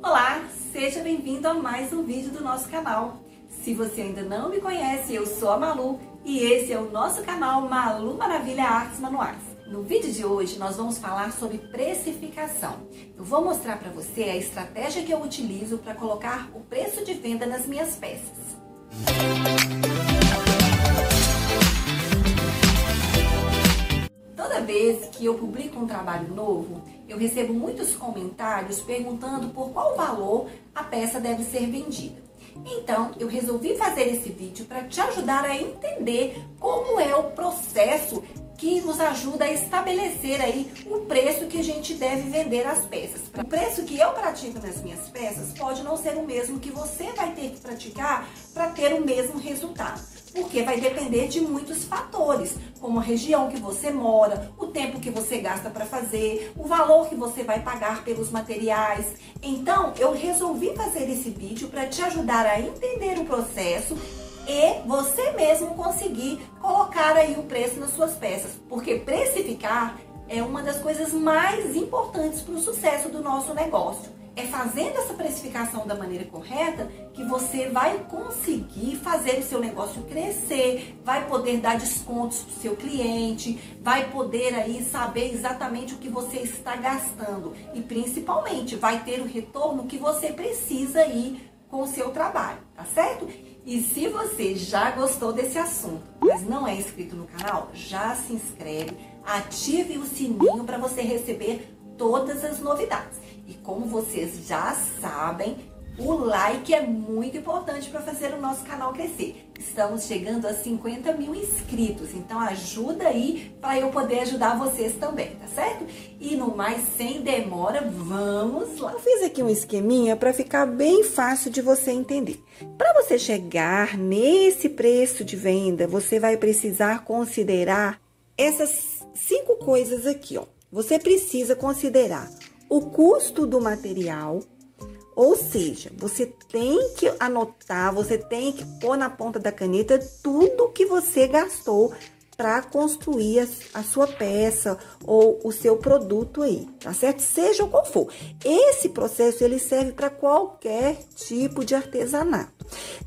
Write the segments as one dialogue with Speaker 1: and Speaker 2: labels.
Speaker 1: Olá, seja bem-vindo a mais um vídeo do nosso canal. Se você ainda não me conhece, eu sou a Malu e esse é o nosso canal Malu Maravilha Artes Manuais. No vídeo de hoje nós vamos falar sobre precificação. Eu vou mostrar para você a estratégia que eu utilizo para colocar o preço de venda nas minhas peças. Toda vez que eu publico um trabalho novo, eu recebo muitos comentários perguntando por qual valor a peça deve ser vendida. Então, eu resolvi fazer esse vídeo para te ajudar a entender como é o processo que nos ajuda a estabelecer aí o preço que a gente deve vender as peças. O preço que eu pratico nas minhas peças pode não ser o mesmo que você vai ter que praticar para ter o mesmo resultado. Porque vai depender de muitos fatores, como a região que você mora, o tempo que você gasta para fazer, o valor que você vai pagar pelos materiais. Então, eu resolvi fazer esse vídeo para te ajudar a entender o processo e você mesmo conseguir colocar aí o preço nas suas peças. Porque precificar é uma das coisas mais importantes para o sucesso do nosso negócio. É fazendo essa precificação da maneira correta que você vai conseguir fazer o seu negócio crescer, vai poder dar descontos para o seu cliente, vai poder aí saber exatamente o que você está gastando e principalmente vai ter o retorno que você precisa aí com o seu trabalho, tá certo? E se você já gostou desse assunto, mas não é inscrito no canal, já se inscreve, ative o sininho para você receber todas as novidades. E como vocês já sabem, o like é muito importante para fazer o nosso canal crescer. Estamos chegando a 50 mil inscritos, então ajuda aí para eu poder ajudar vocês também, tá certo? E no mais, sem demora, vamos lá.
Speaker 2: Eu fiz aqui um esqueminha para ficar bem fácil de você entender. Para você chegar nesse preço de venda, você vai precisar considerar essas 5 coisas aqui, ó. Você precisa considerar o custo do material, ou seja, você tem que anotar, você tem que pôr na ponta da caneta tudo que você gastou para construir a sua peça ou o seu produto aí, tá certo? Seja qual for. Esse processo, ele serve para qualquer tipo de artesanato.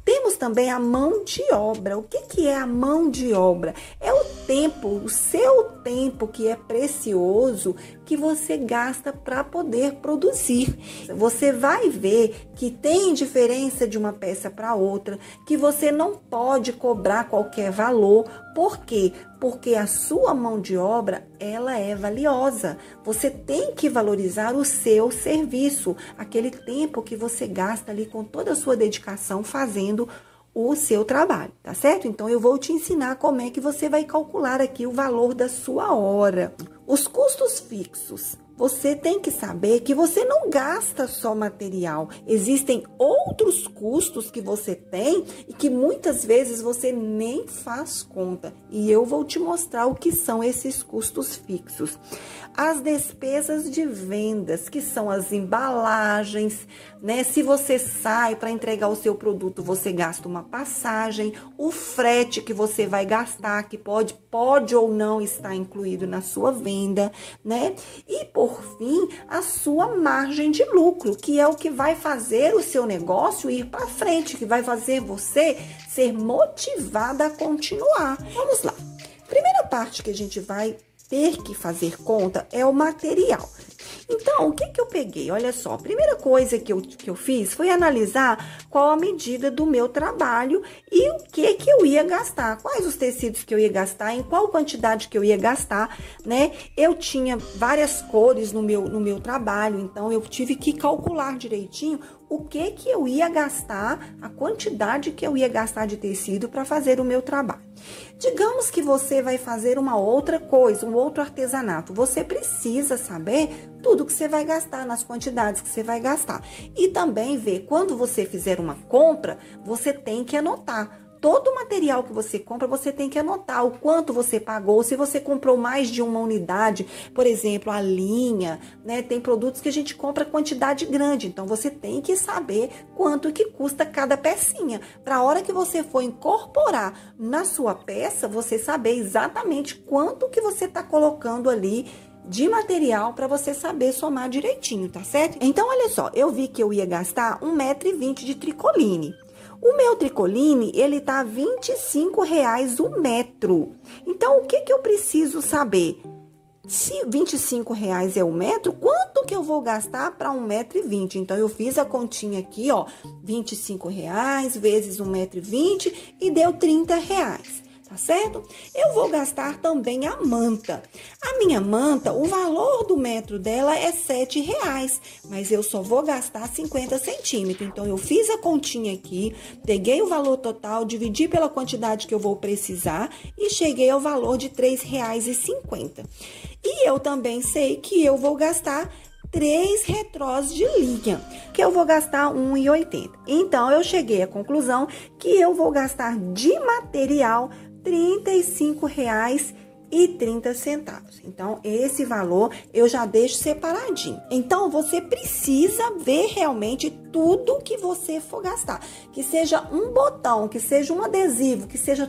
Speaker 2: Temos também a mão de obra. O que é a mão de obra? É o tempo, o seu tempo que é precioso que você gasta para poder produzir. Você vai ver que tem diferença de uma peça para outra, que você não pode cobrar qualquer valor. Por quê? Porque a sua mão de obra, ela é valiosa. Você tem que valorizar o seu serviço, aquele tempo que você gasta ali com toda a sua dedicação fazendo o seu trabalho, tá certo? Então, eu vou te ensinar como é que você vai calcular aqui o valor da sua hora. Os custos fixos. Você tem que saber que você não gasta só material. Existem outros custos que você tem e que muitas vezes você nem faz conta. E eu vou te mostrar o que são esses custos fixos. As despesas de vendas, que são as embalagens, né? Se você sai para entregar o seu produto, você gasta uma passagem, o frete que você vai gastar, que pode ou não estar incluído na sua venda, né? E por fim, a sua margem de lucro, que é o que vai fazer o seu negócio ir para frente, que vai fazer você ser motivada a continuar. Vamos lá. Primeira parte que a gente vai ter que fazer conta é o material. Então, o que eu peguei? Olha só, a primeira coisa que eu fiz foi analisar qual a medida do meu trabalho e o que eu ia gastar, quais os tecidos que eu ia gastar, em qual quantidade que eu ia gastar, né? Eu tinha várias cores no meu trabalho, então eu tive que calcular direitinho o que eu ia gastar, a quantidade que eu ia gastar de tecido para fazer o meu trabalho. Digamos que você vai fazer uma outra coisa, um outro artesanato. Você precisa saber tudo que você vai gastar, nas quantidades que você vai gastar. E também ver, quando você fizer uma compra, você tem que anotar. Todo o material que você compra, você tem que anotar o quanto você pagou. Se você comprou mais de uma unidade, por exemplo, a linha, né? Tem produtos que a gente compra quantidade grande. Então, você tem que saber quanto que custa cada pecinha. Para a hora que você for incorporar na sua peça, você saber exatamente quanto que você está colocando ali de material para você saber somar direitinho, tá certo? Então, olha só, eu vi que eu ia gastar 1,20 m de tricoline. O meu tricoline, ele tá R$25 o metro. Então, o que eu preciso saber? Se R$25 é o metro, quanto que eu vou gastar para 1,20 m? Então, eu fiz a continha aqui, ó, R$25 vezes 1,20 m e deu R$30. Tá certo? Eu vou gastar também a manta. A minha manta, o valor do metro dela é R$7, mas eu só vou gastar 50 centímetros. Então, eu fiz a continha aqui, peguei o valor total, dividi pela quantidade que eu vou precisar e cheguei ao valor de R$3,50. E eu também sei que eu vou gastar 3 retrós de linha, que eu vou gastar R$1,80. Então, eu cheguei à conclusão que eu vou gastar de material R$35,30. Então, esse valor eu já deixo separadinho. Então, você precisa ver realmente tudo que você for gastar. Que seja um botão, que seja um adesivo, que seja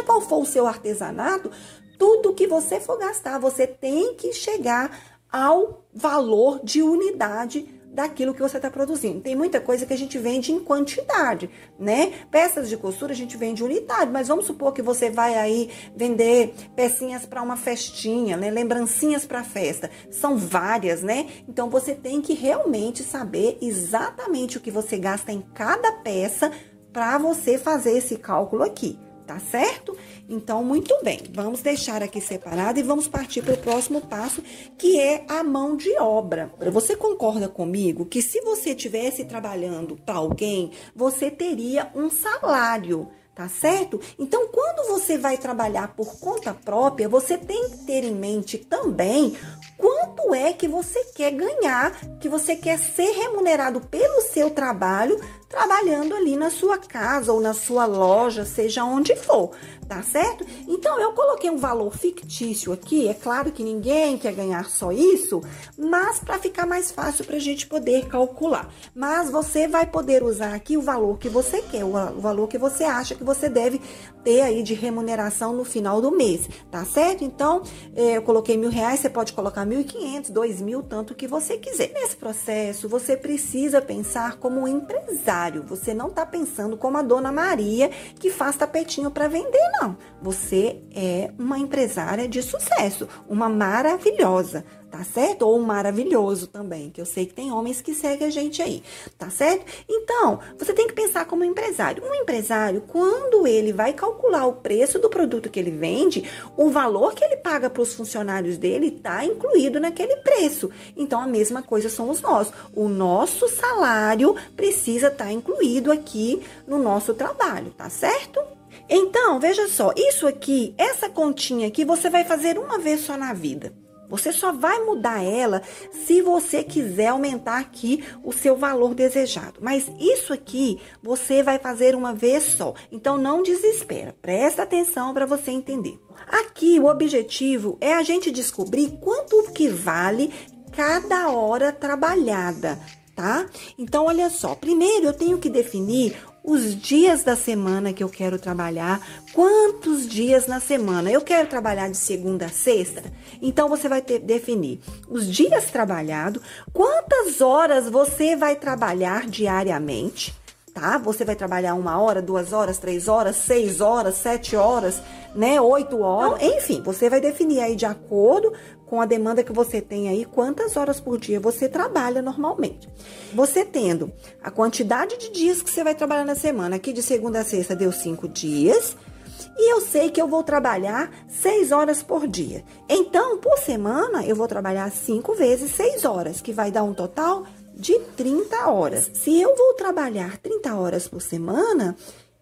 Speaker 2: qual for o seu artesanato, tudo que você for gastar, você tem que chegar ao valor de unidade daquilo que você está produzindo. Tem muita coisa que a gente vende em quantidade, né? Peças de costura a gente vende unidade, mas vamos supor que você vai aí vender pecinhas para uma festinha, né? Lembrancinhas para festa. São várias, né? Então, você tem que realmente saber exatamente o que você gasta em cada peça para você fazer esse cálculo aqui. Tá certo? Então, muito bem. Vamos deixar aqui separado e vamos partir para o próximo passo, que é a mão de obra. Você concorda comigo que se você estivesse trabalhando para alguém, você teria um salário, tá certo? Então, quando você vai trabalhar por conta própria, você tem que ter em mente também quanto é que você quer ganhar, que você quer ser remunerado pelo seu trabalho, trabalhando ali na sua casa ou na sua loja, seja onde for, tá certo? Então, eu coloquei um valor fictício aqui, é claro que ninguém quer ganhar só isso, mas para ficar mais fácil para a gente poder calcular. Mas você vai poder usar aqui o valor que você quer, o valor que você acha que você deve ter aí de remuneração no final do mês, tá certo? Então, eu coloquei R$1.000, você pode colocar 1.500, 2.000, tanto que você quiser. Nesse processo, você precisa pensar como um empresário. Você não está pensando como a Dona Maria, que faz tapetinho para vender, não. Você é uma empresária de sucesso, uma maravilhosa, tá certo? Ou um maravilhoso também, que eu sei que tem homens que seguem a gente aí, tá certo? Então, você tem que pensar como um empresário. Um empresário, quando ele vai calcular o preço do produto que ele vende, o valor que ele paga para os funcionários dele está incluído naquele preço. Então, a mesma coisa somos nós. O nosso salário precisa estar incluído aqui no nosso trabalho, tá certo? Então, veja só, isso aqui, essa continha aqui, você vai fazer uma vez só na vida. Você só vai mudar ela se você quiser aumentar aqui o seu valor desejado. Mas isso aqui você vai fazer uma vez só. Então, não desespera. Presta atenção para você entender. Aqui, o objetivo é a gente descobrir quanto que vale cada hora trabalhada, tá? Então, olha só. Primeiro, eu tenho que definir os dias da semana que eu quero trabalhar, quantos dias na semana. Eu quero trabalhar de segunda a sexta, então você vai definir os dias trabalhados, quantas horas você vai trabalhar diariamente, tá? Você vai trabalhar 1 hora, 2 horas, 3 horas, 6 horas, 7 horas, né? 8 horas, então, enfim, você vai definir aí de acordo com a demanda que você tem aí, quantas horas por dia você trabalha normalmente. Você tendo a quantidade de dias que você vai trabalhar na semana, aqui de segunda a sexta deu 5 dias, e eu sei que eu vou trabalhar 6 horas por dia. Então, por semana, eu vou trabalhar 5 vezes 6 horas, que vai dar um total de 30 horas. Se eu vou trabalhar 30 horas por semana,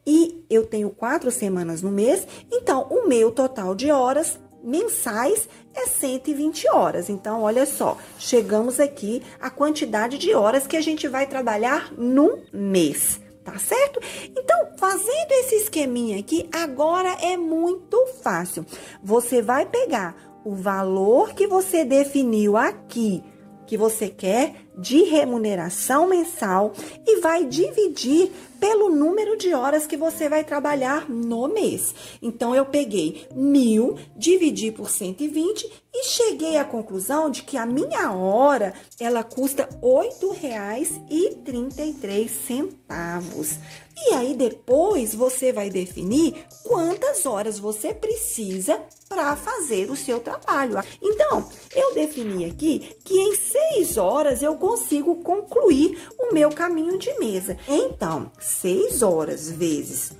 Speaker 2: e eu tenho 4 semanas no mês, então, o meu total de horas mensais é 120 horas. Então, olha só, chegamos aqui à quantidade de horas que a gente vai trabalhar no mês, tá certo? Então, fazendo esse esqueminha aqui, agora é muito fácil. Você vai pegar o valor que você definiu aqui, que você quer de remuneração mensal, e vai dividir pelo número de horas que você vai trabalhar no mês. Então, eu peguei 1.000, dividi por 120 e cheguei à conclusão de que a minha hora, ela custa R$ 8,33. E aí depois você vai definir quantas horas você precisa para fazer o seu trabalho. Então, eu defini aqui que em 6 horas eu consigo concluir o meu caminho de mesa. Então, 6 horas vezes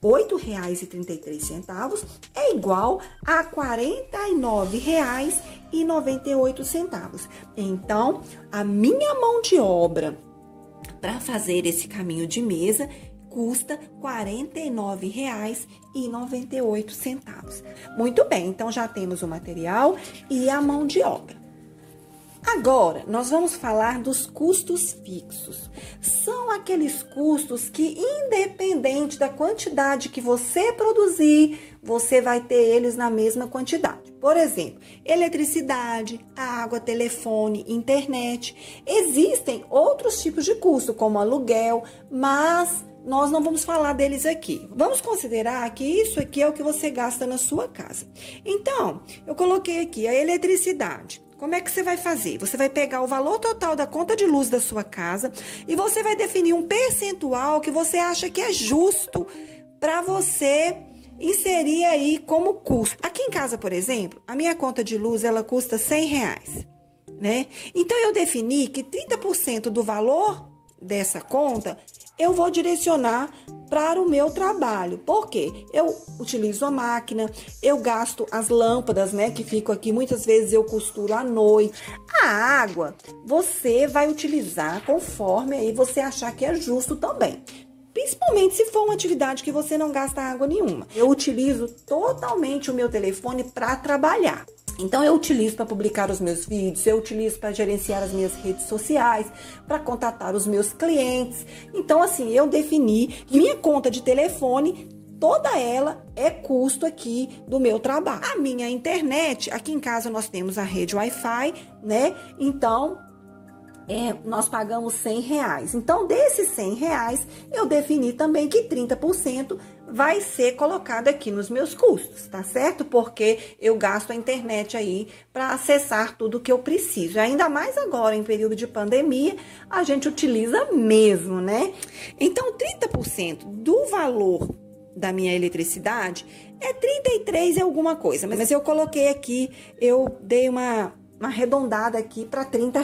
Speaker 2: R$ 8,33 é igual a R$ 49,98. Então, a minha mão de obra para fazer esse caminho de mesa custa R$ 49,98. Muito bem, então já temos o material e a mão de obra. Agora, nós vamos falar dos custos fixos. São aqueles custos que, independente da quantidade que você produzir, você vai ter eles na mesma quantidade. Por exemplo, eletricidade, água, telefone, internet. Existem outros tipos de custo, como aluguel, mas nós não vamos falar deles aqui. Vamos considerar que isso aqui é o que você gasta na sua casa. Então, eu coloquei aqui a eletricidade. Como é que você vai fazer? Você vai pegar o valor total da conta de luz da sua casa e você vai definir um percentual que você acha que é justo para você inserir aí como custo. Aqui em casa, por exemplo, a minha conta de luz, ela custa R$100, né? Então, eu defini que 30% do valor dessa conta eu vou direcionar para o meu trabalho. Por quê? Eu utilizo a máquina, eu gasto as lâmpadas, né, que ficam aqui, muitas vezes eu costuro à noite. A água, você vai utilizar conforme aí você achar que é justo também. Principalmente se for uma atividade que você não gasta água nenhuma. Eu utilizo totalmente o meu telefone para trabalhar. Então, eu utilizo para publicar os meus vídeos, eu utilizo para gerenciar as minhas redes sociais, para contatar os meus clientes. Então, assim, eu defini que minha conta de telefone, toda ela é custo aqui do meu trabalho. A minha internet, aqui em casa nós temos a rede Wi-Fi, né? Então, nós pagamos R$100. Então, desses R$100, eu defini também que 30% vai ser colocado aqui nos meus custos, tá certo? Porque eu gasto a internet aí para acessar tudo que eu preciso. Ainda mais agora, em período de pandemia, a gente utiliza mesmo, né? Então, 30% do valor da minha eletricidade é 33 e alguma coisa. Mas eu coloquei aqui, eu dei uma arredondada aqui para R$30.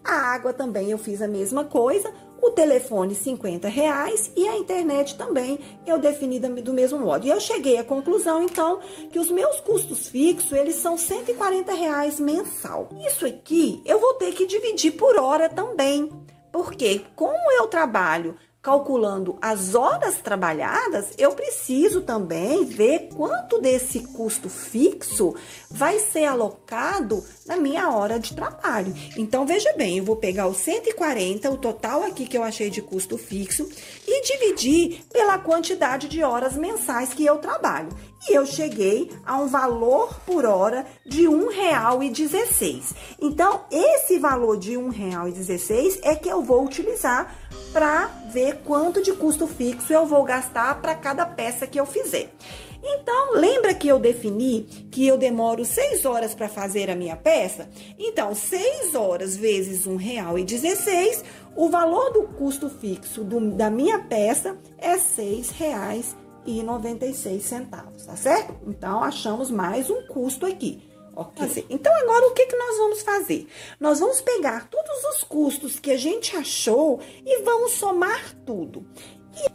Speaker 2: A água também eu fiz a mesma coisa, o telefone R$50 e a internet também eu defini do mesmo modo. E eu cheguei à conclusão, então, que os meus custos fixos, eles são R$140 mensal. Isso aqui eu vou ter que dividir por hora também, porque como eu trabalho calculando as horas trabalhadas, eu preciso também ver quanto desse custo fixo vai ser alocado na minha hora de trabalho. Então, veja bem, eu vou pegar os 140, o total aqui que eu achei de custo fixo, e dividir pela quantidade de horas mensais que eu trabalho. E eu cheguei a um valor por hora de R$1,16. Então, esse valor de R$1,16 é que eu vou utilizar para ver quanto de custo fixo eu vou gastar para cada peça que eu fizer. Então, lembra que eu defini que eu demoro 6 horas para fazer a minha peça? Então, 6 horas vezes R$1,16, o valor do custo fixo da minha peça é R$6,96, tá certo? Então, achamos mais um custo aqui. Ok? Então, agora o que nós vamos fazer? Nós vamos pegar todos os custos que a gente achou e vamos somar tudo.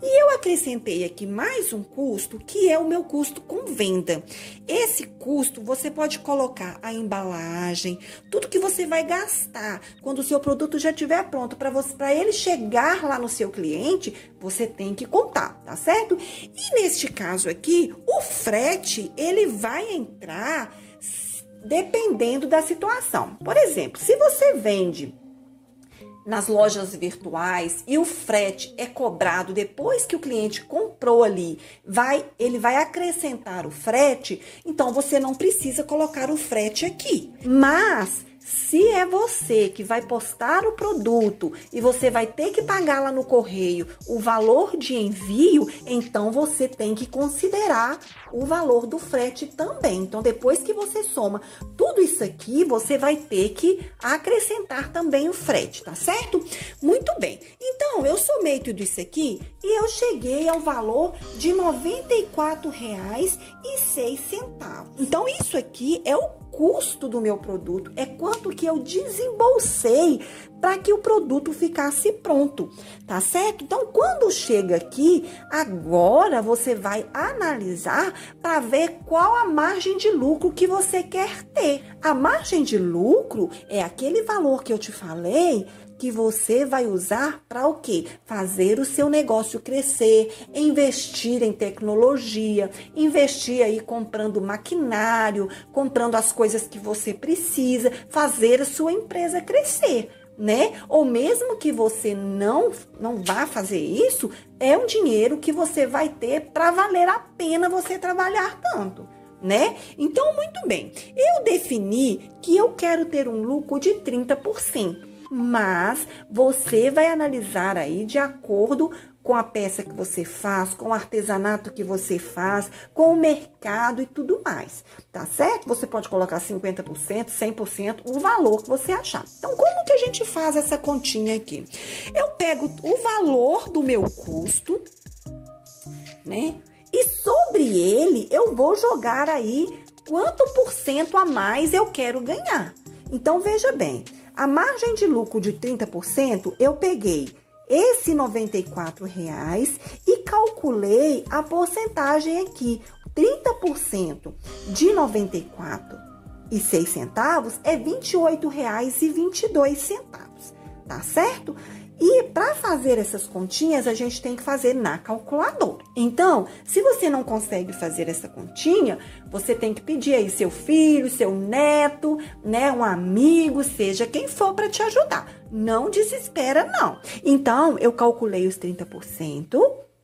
Speaker 2: E eu acrescentei aqui mais um custo, que é o meu custo com venda. Esse custo, você pode colocar a embalagem, tudo que você vai gastar quando o seu produto já estiver pronto, para ele chegar lá no seu cliente, você tem que contar, tá certo? E neste caso aqui, o frete, ele vai entrar dependendo da situação. Por exemplo, se você vende nas lojas virtuais e o frete é cobrado depois que o cliente comprou ali, ele vai acrescentar o frete, então você não precisa colocar o frete aqui. Mas Se é você que vai postar o produto e você vai ter que pagar lá no correio o valor de envio, então você tem que considerar o valor do frete também. Então, depois que você soma tudo isso aqui, você vai ter que acrescentar também o frete, tá certo? Muito bem. Então, eu somei tudo isso aqui e eu cheguei ao valor de R$ 94,06. Então, isso aqui é o custo do meu produto, é quanto que eu desembolsei para que o produto ficasse pronto, tá certo? Então, quando chega aqui, agora você vai analisar para ver qual a margem de lucro que você quer ter. A margem de lucro é aquele valor que eu te falei que você vai usar para o quê? Fazer o seu negócio crescer, investir em tecnologia, investir aí comprando maquinário, comprando as coisas que você precisa, fazer a sua empresa crescer, né? Ou mesmo que você não vá fazer isso, é um dinheiro que você vai ter para valer a pena você trabalhar tanto, né? Então, muito bem, eu defini que eu quero ter um lucro de 30%. Mas você vai analisar aí de acordo com a peça que você faz, com o artesanato que você faz, com o mercado e tudo mais, tá certo? Você pode colocar 50%, 100%, o valor que você achar. Então, como que a gente faz essa continha aqui? Eu pego o valor do meu custo, né? E sobre ele, eu vou jogar aí quanto por cento a mais eu quero ganhar. Então, veja bem, a margem de lucro de 30%, eu peguei esse R$ 94,00 e calculei a porcentagem aqui. 30% de R$ 94,06 é R$ 28,22, tá certo? E para fazer essas continhas, a gente tem que fazer na calculadora. Então, se você não consegue fazer essa continha, você tem que pedir aí seu filho, seu neto, né, um amigo, seja quem for para te ajudar. Não desespera, não. Então, eu calculei os 30%,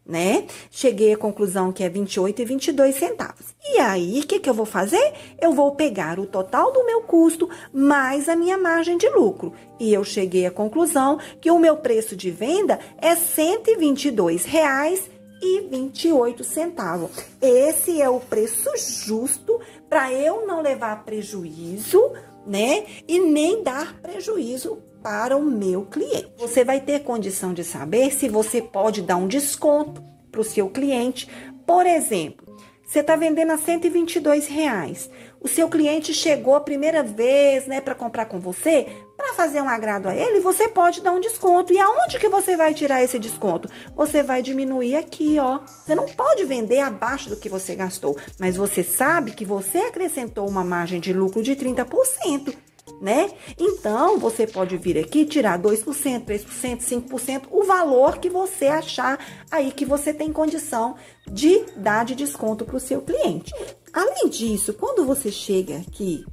Speaker 2: né? Cheguei à conclusão que é R$ 28,22. E aí, o que eu vou fazer? Eu vou pegar o total do meu custo mais a minha margem de lucro. E eu cheguei à conclusão que o meu preço de venda é R$ 122,28. Esse é o preço justo para eu não levar prejuízo, né? E nem dar prejuízo para o meu cliente. Você vai ter condição de saber se você pode dar um desconto para o seu cliente. Por exemplo, você está vendendo a R$ 122,00. O seu cliente chegou a primeira vez, né, para comprar com você, para fazer um agrado a ele, você pode dar um desconto. E aonde que você vai tirar esse desconto? Você vai diminuir aqui, ó. Você não pode vender abaixo do que você gastou, mas você sabe que você acrescentou uma margem de lucro de 30%. Né? Então, você pode vir aqui tirar 2%, 3%, 5%, o valor que você achar aí que você tem condição de dar de desconto para o seu cliente. Além disso, quando você chega aqui,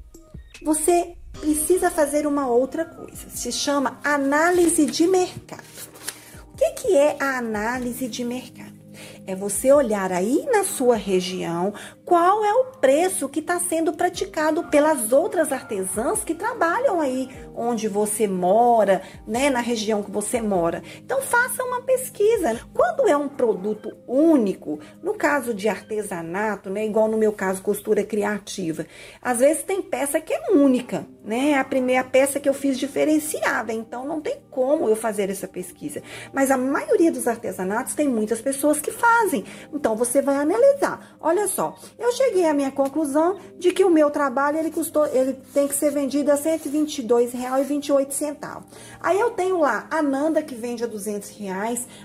Speaker 2: você precisa fazer uma outra coisa, se chama análise de mercado. O que é a análise de mercado? É você olhar aí na sua região qual é o preço que está sendo praticado pelas outras artesãs que trabalham aí onde você mora, né, na região que você mora. Então, faça uma pesquisa. Quando é um produto único, no caso de artesanato, né, igual no meu caso, costura criativa, às vezes tem peça que é única, né? A primeira peça que eu fiz diferenciada, então não tem como eu fazer essa pesquisa. Mas a maioria dos artesanatos tem muitas pessoas que fazem. Então, você vai analisar. Olha só, eu cheguei à minha conclusão de que o meu trabalho, ele tem que ser vendido a R$ 122,28. Aí eu tenho lá a Nanda, que vende a R$ 200,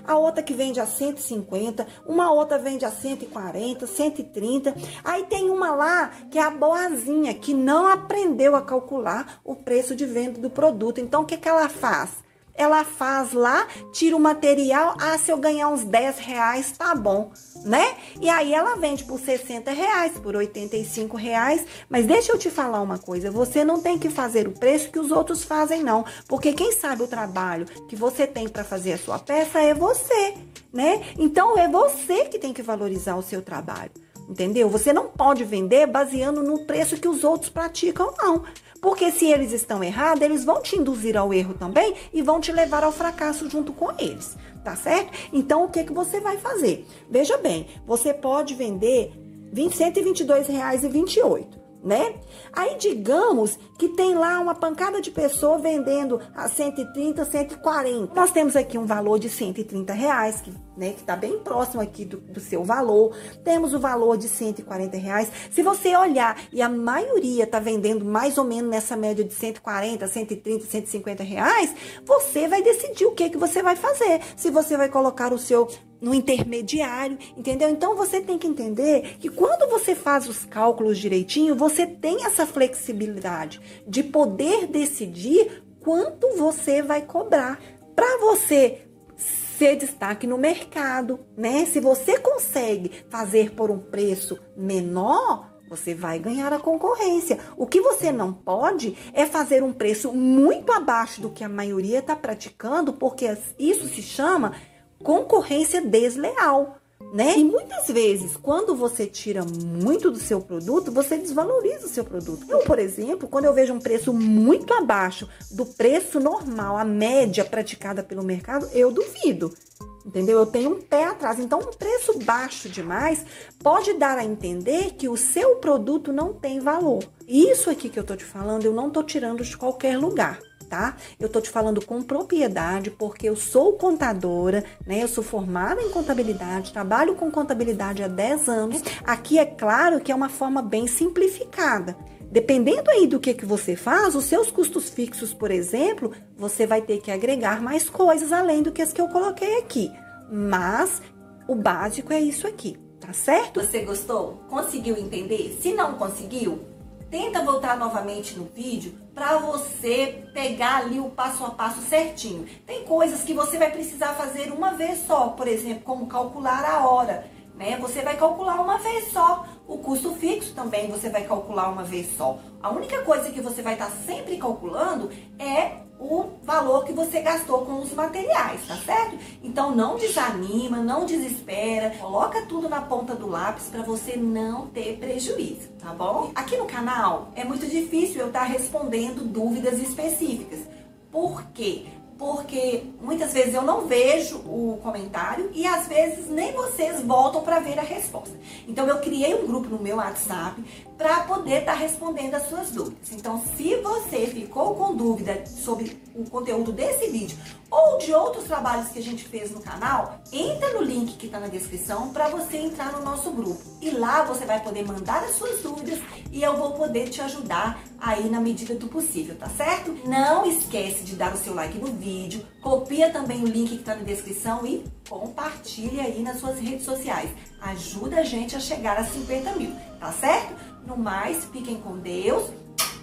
Speaker 2: a outra que vende a 150, uma outra vende a 140, 130. Aí tem uma lá que é a boazinha, que não aprendeu a calcular o preço de venda do produto. Então, o que ela faz? Ela faz lá, tira o material, se eu ganhar uns R$10, tá bom, né? E aí ela vende por R$60, por R$85, mas deixa eu te falar uma coisa, você não tem que fazer o preço que os outros fazem, não, porque quem sabe o trabalho que você tem para fazer a sua peça é você, né? Então, é você que tem que valorizar o seu trabalho. Entendeu? Você não pode vender baseando no preço que os outros praticam, não. Porque se eles estão errados, eles vão te induzir ao erro também e vão te levar ao fracasso junto com eles, tá certo? Então, o que você vai fazer? Veja bem, você pode vender R$ 122,28. Né? Aí digamos que tem lá uma pancada de pessoa vendendo a 130, 140. Nós temos aqui um valor de R$130, que está bem próximo aqui do seu valor. Temos o valor de R$140. Se você olhar e a maioria está vendendo mais ou menos nessa média de 140, 130, R$150, você vai decidir o que você vai fazer. Se você vai colocar o seu no intermediário, entendeu? Então, você tem que entender que quando você faz os cálculos direitinho, você tem essa flexibilidade de poder decidir quanto você vai cobrar para você ser destaque no mercado, né? Se você consegue fazer por um preço menor, você vai ganhar a concorrência. O que você não pode é fazer um preço muito abaixo do que a maioria está praticando, porque isso se chama concorrência desleal, né? E muitas vezes, quando você tira muito do seu produto, você desvaloriza o seu produto. Eu, por exemplo, quando eu vejo um preço muito abaixo do preço normal, a média praticada pelo mercado, eu duvido. Entendeu? Eu tenho um pé atrás. Então, um preço baixo demais pode dar a entender que o seu produto não tem valor. Isso aqui que eu tô te falando, eu não tô tirando de qualquer lugar. Tá? Eu tô te falando com propriedade porque eu sou contadora, né? Eu sou formada em contabilidade, trabalho com contabilidade há 10 anos. Aqui é claro que é uma forma bem simplificada. Dependendo aí do que você faz, os seus custos fixos, por exemplo, você vai ter que agregar mais coisas além do que as que eu coloquei aqui. Mas o básico é isso aqui, tá certo?
Speaker 1: Você gostou? Conseguiu entender? Se não conseguiu, tenta voltar novamente no vídeo para você pegar ali o passo a passo certinho. Tem coisas que você vai precisar fazer uma vez só, por exemplo, como calcular a hora, né? Você vai calcular uma vez só. O custo fixo também você vai calcular uma vez só. A única coisa que você vai estar sempre calculando é o valor que você gastou com os materiais, tá certo? Então não desanima, não desespera, coloca tudo na ponta do lápis para você não ter prejuízo, tá bom? Aqui no canal é muito difícil eu estar respondendo dúvidas específicas. Por quê? Porque muitas vezes eu não vejo o comentário e às vezes nem vocês voltam para ver a resposta. Então eu criei um grupo no meu WhatsApp para poder estar respondendo as suas dúvidas. Então, se você ficou com dúvida sobre o conteúdo desse vídeo ou de outros trabalhos que a gente fez no canal, entra no link que está na descrição para você entrar no nosso grupo. E lá você vai poder mandar as suas dúvidas e eu vou poder te ajudar aí na medida do possível, tá certo? Não esquece de dar o seu like no vídeo, copia também o link que está na descrição e compartilha aí nas suas redes sociais. Ajuda a gente a chegar a 50 mil, tá certo? No mais, fiquem com Deus,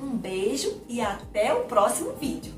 Speaker 1: um beijo e até o próximo vídeo.